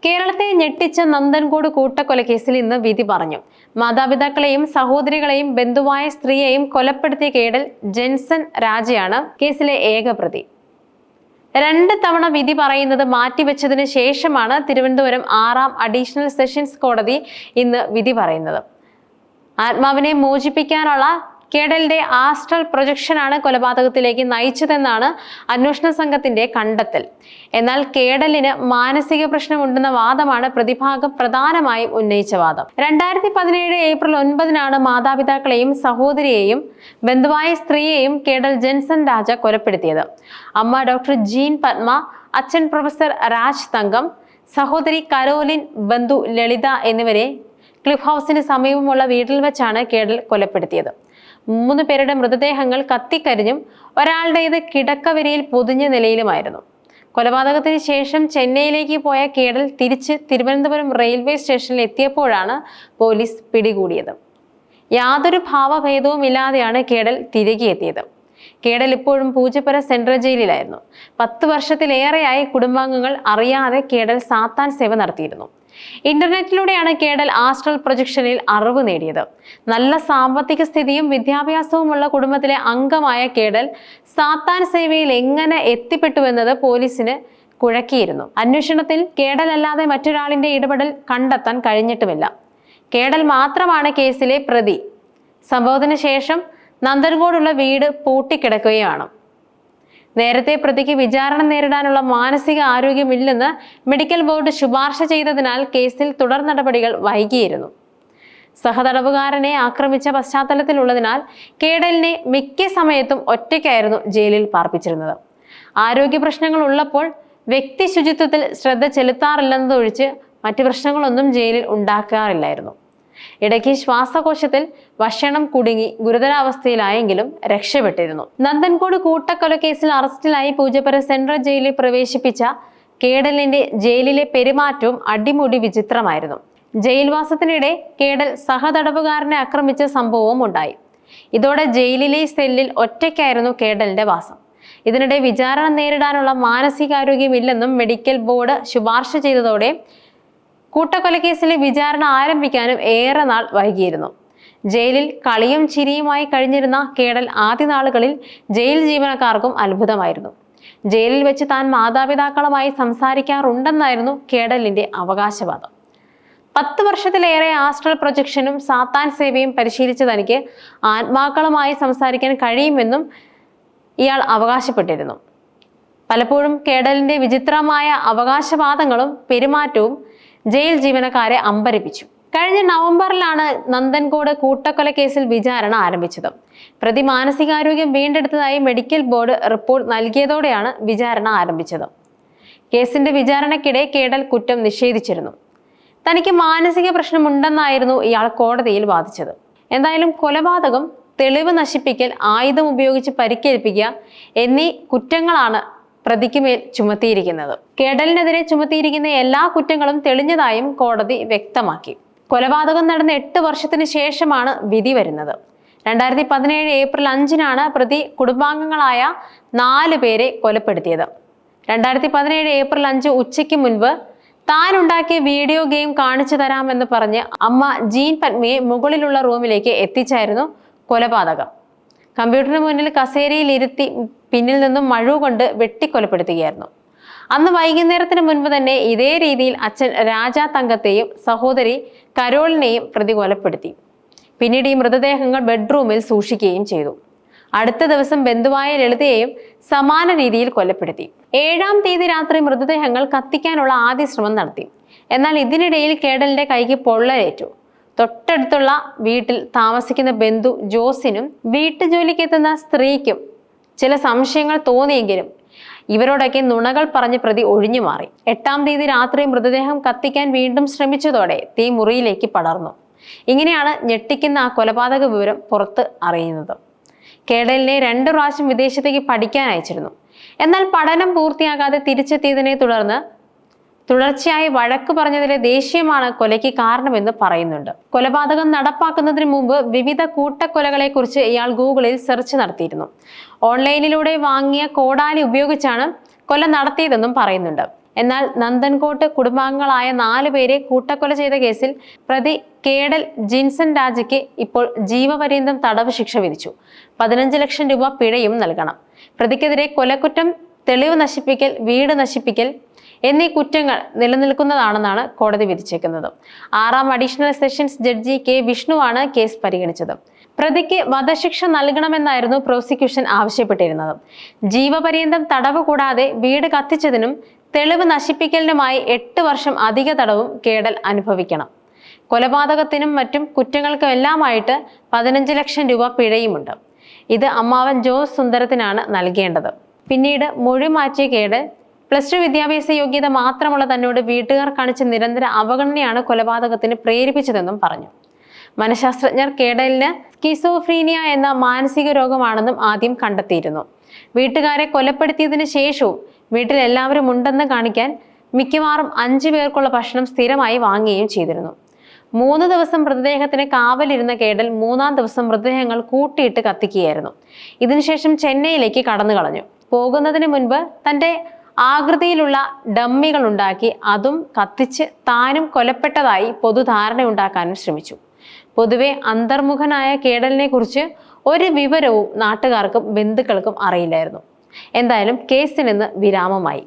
കേരളത്തെ ഞെട്ടിച്ച നന്ദൻകോട് കൂട്ടക്കൊലക്കേസിൽ ഇന്ന് വിധി പറഞ്ഞു. മാതാപിതാക്കളെയും സഹോദരികളെയും ബന്ധുവായ സ്ത്രീയെയും കൊലപ്പെടുത്തിയ കേഡൽ ജെൻസൺ രാജയാണ് കേസിലെ ഏക പ്രതി. 2 തവണ വിധി പറയുന്നത് മാറ്റിവെച്ചതിന് ശേഷമാണ് തിരുവനന്തപുരം 6ാം അഡീഷണൽ സെഷൻസ് കോടതി ഇന്ന് വിധി പറയുന്നത്. ആത്മാവിനെ മോചിപ്പിക്കാനുള്ള കേഡലിന്റെ ആസ്ട്രൽ പ്രൊജക്ഷനാണ് കൊലപാതകത്തിലേക്ക് നയിച്ചതെന്നാണ് അന്വേഷണ സംഘത്തിന്റെ കണ്ടെത്തൽ. എന്നാൽ കേഡലിന് മാനസിക പ്രശ്നമുണ്ടെന്ന വാദമാണ് പ്രതിഭാഗം പ്രധാനമായും ഉന്നയിച്ച വാദം. 2017 ഏപ്രിൽ 9-നാണ് മാതാപിതാക്കളെയും സഹോദരിയെയും ബന്ധുവായ സ്ത്രീയെയും കേഡൽ ജെൻസൺ രാജ കൊലപ്പെടുത്തിയത്. അമ്മ ഡോക്ടർ ജീൻ പത്മ, അച്ഛൻ പ്രൊഫസർ രാജ് തങ്കം, സഹോദരി കരോലിൻ, ബന്ധു ലളിത എന്നിവരെ ക്ലിഫ് ഹൗസിന് സമീപമുള്ള വീട്ടിൽ വെച്ചാണ് കേഡൽ കൊലപ്പെടുത്തിയത്. 3 പേരുടെ മൃതദേഹങ്ങൾ കത്തിക്കരിഞ്ഞും ഒരാളുടേത് കിടക്കവരിയിൽ പൊതിഞ്ഞ നിലയിലുമായിരുന്നു. കൊലപാതകത്തിന് ശേഷം ചെന്നൈയിലേക്ക് പോയ കേഡൽ തിരിച്ച് തിരുവനന്തപുരം റെയിൽവേ സ്റ്റേഷനിൽ എത്തിയപ്പോഴാണ് പോലീസ് പിടികൂടിയത്. യാതൊരു ഭാവഭേദവുമില്ലാതെയാണ് കേഡൽ തിരികെ എത്തിയത്. കേഡൽ ഇപ്പോഴും പൂജപ്പുര സെൻട്രൽ ജയിലിലായിരുന്നു. 10 വർഷത്തിലേറെയായി കുടുംബാംഗങ്ങൾ അറിയാതെ കേഡൽ സാത്താൻ സേവ നടത്തിയിരുന്നു. ഇന്റർനെറ്റിലൂടെയാണ് കേഡൽ ആസ്ട്രൽ പ്രൊജക്ഷനിൽ അറിവ് നേടിയത്. നല്ല സാമ്പത്തിക സ്ഥിതിയും വിദ്യാഭ്യാസവുമുള്ള കുടുംബത്തിലെ അംഗമായ കേഡൽ സാത്താൻ സേവയിൽ എങ്ങനെ എത്തിപ്പെട്ടുവെന്നത് പോലീസിന് കുഴക്കിയിരുന്നു. അന്വേഷണത്തിൽ കേഡൽ അല്ലാതെ മറ്റൊരാളിന്റെ ഇടപെടൽ കണ്ടെത്താൻ കഴിഞ്ഞിട്ടുമില്ല. കേഡൽ മാത്രമാണ് കേസിലെ പ്രതി. സംഭവത്തിന് ശേഷം നന്ദൻകോടുള്ള വീട് പൂട്ടിക്കിടക്കുകയാണ്. നേരത്തെ പ്രതിക്ക് വിചാരണ നേരിടാനുള്ള മാനസിക ആരോഗ്യമില്ലെന്ന് മെഡിക്കൽ ബോർഡ് ശുപാർശ ചെയ്തതിനാൽ കേസിൽ തുടർ നടപടികൾ വൈകിയിരുന്നു. സഹതടവുകാരനെ ആക്രമിച്ച പശ്ചാത്തലത്തിലുള്ളതിനാൽ കേഡലിനെ മിക്ക സമയത്തും ഒറ്റയ്ക്കായിരുന്നു ജയിലിൽ പാർപ്പിച്ചിരുന്നത്. ആരോഗ്യ പ്രശ്നങ്ങൾ ഉള്ളപ്പോൾ വ്യക്തി ശുചിത്വത്തിൽ ശ്രദ്ധ ചെലുത്താറില്ലെന്നതൊഴിച്ച് മറ്റു പ്രശ്നങ്ങളൊന്നും ജയിലിൽ ഉണ്ടാക്കാറില്ലായിരുന്നു. ഇടയ്ക്ക് ശ്വാസകോശത്തിൽ വഷണം കുടുങ്ങി ഗുരുതരാവസ്ഥയിലായെങ്കിലും രക്ഷപ്പെട്ടിരുന്നു. നന്ദൻകോട് കൂട്ടക്കൊലക്കേസിൽ അറസ്റ്റിലായി പൂജപ്പുര സെൻട്രൽ ജയിലിൽ പ്രവേശിപ്പിച്ച കേഡലിന്റെ ജയിലിലെ പെരുമാറ്റവും അടിമുടി വിചിത്രമായിരുന്നു. ജയിൽവാസത്തിനിടെ കേഡൽ സഹതടവുകാരനെ ആക്രമിച്ച സംഭവവും ഉണ്ടായി. ഇതോടെ ജയിലിലെ സെല്ലിൽ ഒറ്റയ്ക്കായിരുന്നു കേഡലിന്റെ വാസം. ഇതിനിടെ വിചാരണ നേരിടാനുള്ള മാനസികാരോഗ്യമില്ലെന്നും മെഡിക്കൽ ബോർഡ് ശുപാർശ ചെയ്തതോടെ കൂട്ടക്കൊലക്കേസിലെ വിചാരണ ആരംഭിക്കാനും ഏറെ നാൾ വൈകിയിരുന്നു. ജയിലിൽ കളിയും ചിരിയുമായി കഴിഞ്ഞിരുന്ന കേഡൽ ആദ്യ നാളുകളിൽ ജയിൽ ജീവനക്കാർക്കും അത്ഭുതമായിരുന്നു. ജയിലിൽ വെച്ച് താൻ മാതാപിതാക്കളുമായി സംസാരിക്കാറുണ്ടെന്നായിരുന്നു കേഡലിന്റെ അവകാശവാദം. 10 വർഷത്തിലേറെ ആസ്ട്രൽ പ്രൊജക്ഷനും സാത്താൻ സേവയും പരിശീലിച്ച തനിക്ക് ആത്മാക്കളുമായി സംസാരിക്കാൻ കഴിയുമെന്നും ഇയാൾ അവകാശപ്പെട്ടിരുന്നു. പലപ്പോഴും കേഡലിന്റെ വിചിത്രമായ അവകാശവാദങ്ങളും പെരുമാറ്റവും ജയിൽ ജീവനക്കാരെ അമ്പരപ്പിച്ചു. കഴിഞ്ഞ നവംബറിലാണ് നന്ദൻകോട് കൂട്ടക്കൊലക്കേസിൽ വിചാരണ ആരംഭിച്ചത്. പ്രതി മാനസികാരോഗ്യം വീണ്ടെടുത്തതായി മെഡിക്കൽ ബോർഡ് റിപ്പോർട്ട് നൽകിയതോടെയാണ് വിചാരണ ആരംഭിച്ചത്. കേസിന്റെ വിചാരണയ്ക്കിടെ കേഡൽ കുറ്റം നിഷേധിച്ചിരുന്നു. തനിക്ക് മാനസിക പ്രശ്നമുണ്ടെന്നായിരുന്നു ഇയാൾ കോടതിയിൽ വാദിച്ചത്. എന്തായാലും കൊലപാതകം, തെളിവ് നശിപ്പിക്കൽ, ആയുധം ഉപയോഗിച്ച് പരിക്കേൽപ്പിക്കുക എന്നീ കുറ്റങ്ങളാണ് പ്രതിക്കുമേൽ ചുമത്തിയിരിക്കുന്നത്. കേഡലിനെതിരെ ചുമത്തിയിരിക്കുന്ന എല്ലാ കുറ്റങ്ങളും തെളിഞ്ഞതായും കോടതി വ്യക്തമാക്കി. കൊലപാതകം നടന്ന 8 വർഷത്തിന് ശേഷമാണ് വിധി വരുന്നത്. 2017 ഏപ്രിൽ 5-നാണ് പ്രതി കുടുംബാംഗങ്ങളായ 4 പേരെ കൊലപ്പെടുത്തിയത്. 2017 ഏപ്രിൽ 5 ഉച്ചയ്ക്ക് മുൻപ് താൻ ഉണ്ടാക്കിയ വീഡിയോ ഗെയിം കാണിച്ചു തരാമെന്ന് പറഞ്ഞ് അമ്മ ജീൻ പത്മയെ മുകളിലുള്ള റൂമിലേക്ക് എത്തിച്ചായിരുന്നു കൊലപാതകം. കമ്പ്യൂട്ടറിന് മുന്നിൽ കസേരയിൽ ഇരുത്തി പിന്നിൽ നിന്നും മഴു കൊണ്ട് വെട്ടിക്കൊലപ്പെടുത്തുകയായിരുന്നു. അന്ന് വൈകുന്നേരത്തിന് മുൻപ് തന്നെ ഇതേ രീതിയിൽ അച്ഛൻ രാജാ തങ്കത്തെയും സഹോദരി കരോളിനെയും പ്രതി കൊലപ്പെടുത്തി. പിന്നീട് ഈ മൃതദേഹങ്ങൾ ബെഡ്റൂമിൽ സൂക്ഷിക്കുകയും ചെയ്തു. അടുത്ത ദിവസം ബന്ധുവായ ലളിതയെയും സമാന രീതിയിൽ കൊലപ്പെടുത്തി. 7-ാം തീയതി രാത്രി മൃതദേഹങ്ങൾ കത്തിക്കാനുള്ള ആദ്യ ശ്രമം നടത്തി. എന്നാൽ ഇതിനിടയിൽ കേഡലിന്റെ കൈക്ക് പൊള്ളലേറ്റു. തൊട്ടടുത്തുള്ള വീട്ടിൽ താമസിക്കുന്ന ബന്ധു ജോസിനും വീട്ടുജോലിക്കെത്തുന്ന സ്ത്രീക്കും ചില സംശയങ്ങൾ തോന്നിയെങ്കിലും ഇവരോടൊക്കെ നുണകൾ പറഞ്ഞ് പ്രതി ഒഴിഞ്ഞു മാറി. 8-ാം തീയതി രാത്രി മൃതദേഹം കത്തിക്കാൻ വീണ്ടും ശ്രമിച്ചതോടെ തീ മുറിയിലേക്ക് പടർന്നു. ഇങ്ങനെയാണ് ഞെട്ടിക്കുന്ന ആ കൊലപാതക വിവരം പുറത്ത് അറിയുന്നത്. കേഡലിനെ 2 പ്രാവശ്യം വിദേശത്തേക്ക് പഠിക്കാൻ അയച്ചിരുന്നു. എന്നാൽ പഠനം പൂർത്തിയാകാതെ തിരിച്ചെത്തിയതിനെ തുടർന്ന് തുടർച്ചയായി വഴക്ക് പറഞ്ഞതിലെ ദേഷ്യമാണ് കൊലയ്ക്ക് കാരണമെന്ന് പറയുന്നുണ്ട്. കൊലപാതകം നടപ്പാക്കുന്നതിന് മുമ്പ് വിവിധ കൂട്ടക്കൊലകളെ കുറിച്ച് ഇയാൾ ഗൂഗിളിൽ സെർച്ച് നടത്തിയിരുന്നു. ഓൺലൈനിലൂടെ വാങ്ങിയ കോടാലി ഉപയോഗിച്ചാണ് കൊല നടത്തിയതെന്നും പറയുന്നുണ്ട്. എന്നാൽ നന്ദൻകോട്ട് കുടുംബാംഗങ്ങളായ 4 പേരെ കൂട്ടക്കൊല ചെയ്ത കേസിൽ പ്രതി കേഡൽ ജിൻസൺ രാജയ്ക്ക് ഇപ്പോൾ ജീവപര്യന്തം തടവ് ശിക്ഷ വിധിച്ചു. 15 ലക്ഷം രൂപ പിഴയും നൽകണം. പ്രതിക്കെതിരെ കൊലക്കുറ്റം, തെളിവ് നശിപ്പിക്കൽ, വീട് നശിപ്പിക്കൽ എന്നീ കുറ്റങ്ങൾ നിലനിൽക്കുന്നതാണെന്നാണ് കോടതി വിധിച്ചേക്കുന്നത്. 6ാം അഡീഷണൽ സെഷൻസ് ജഡ്ജി കെ വിഷ്ണുവാണ് കേസ് പരിഗണിച്ചത്. പ്രതിക്ക് വധശിക്ഷ നൽകണമെന്നായിരുന്നു പ്രോസിക്യൂഷൻ ആവശ്യപ്പെട്ടിരുന്നത്. ജീവപര്യന്തം തടവ് കൂടാതെ വീട് കത്തിച്ചതിനും തെളിവ് നശിപ്പിക്കലിനുമായി 8 വർഷം അധിക തടവും കേഡൽ അനുഭവിക്കണം. കൊലപാതകത്തിനും മറ്റും കുറ്റങ്ങൾക്കുമെല്ലാമായിട്ട് 15 ലക്ഷം രൂപ പിഴയുമുണ്ട്. ഇത് അമ്മാവൻ ജോസ് സുന്ദരത്തിനാണ് നൽകേണ്ടത്. പിന്നീട് മൊഴി മാറ്റിയ കേഡൽ +2 വിദ്യാഭ്യാസ യോഗ്യത മാത്രമുള്ള തന്നോട് വീട്ടുകാർ കാണിച്ച നിരന്തര അവഗണനയാണ് കൊലപാതകത്തിന് പ്രേരിപ്പിച്ചതെന്നും പറഞ്ഞു. മനഃശാസ്ത്രജ്ഞർ കേഡലിന് സ്കിസോഫ്രീനിയ എന്ന മാനസിക രോഗമാണെന്നും ആദ്യം കണ്ടെത്തിയിരുന്നു. വീട്ടുകാരെ കൊലപ്പെടുത്തിയതിനു ശേഷവും വീട്ടിൽ എല്ലാവരും ഉണ്ടെന്ന് കാണിക്കാൻ മിക്കവാറും 5 പേർക്കുള്ള ഭക്ഷണം സ്ഥിരമായി വാങ്ങുകയും ചെയ്തിരുന്നു. 3 ദിവസം മൃതദേഹത്തിന് കാവലിരുന്ന കേഡൽ 3-ാം ദിവസം മൃതദേഹങ്ങൾ കൂട്ടിയിട്ട് കത്തിക്കുകയായിരുന്നു. ഇതിനുശേഷം ചെന്നൈയിലേക്ക് കടന്നു കളഞ്ഞു. പോകുന്നതിന് മുൻപ് തന്റെ ആകൃതിയിലുള്ള ഡമ്മികൾ ഉണ്ടാക്കി അതും കത്തിച്ച് താനും കൊലപ്പെട്ടതായി പൊതുധാരണയുണ്ടാക്കാനും ശ്രമിച്ചു. പൊതുവെ അന്തർമുഖനായ കേഡലിനെ കുറിച്ച് ഒരു വിവരവും നാട്ടുകാർക്കും ബന്ധുക്കൾക്കും അറിയില്ലായിരുന്നു. എന്തായാലും കേസിന് ഇന്ന് വിരാമമായി.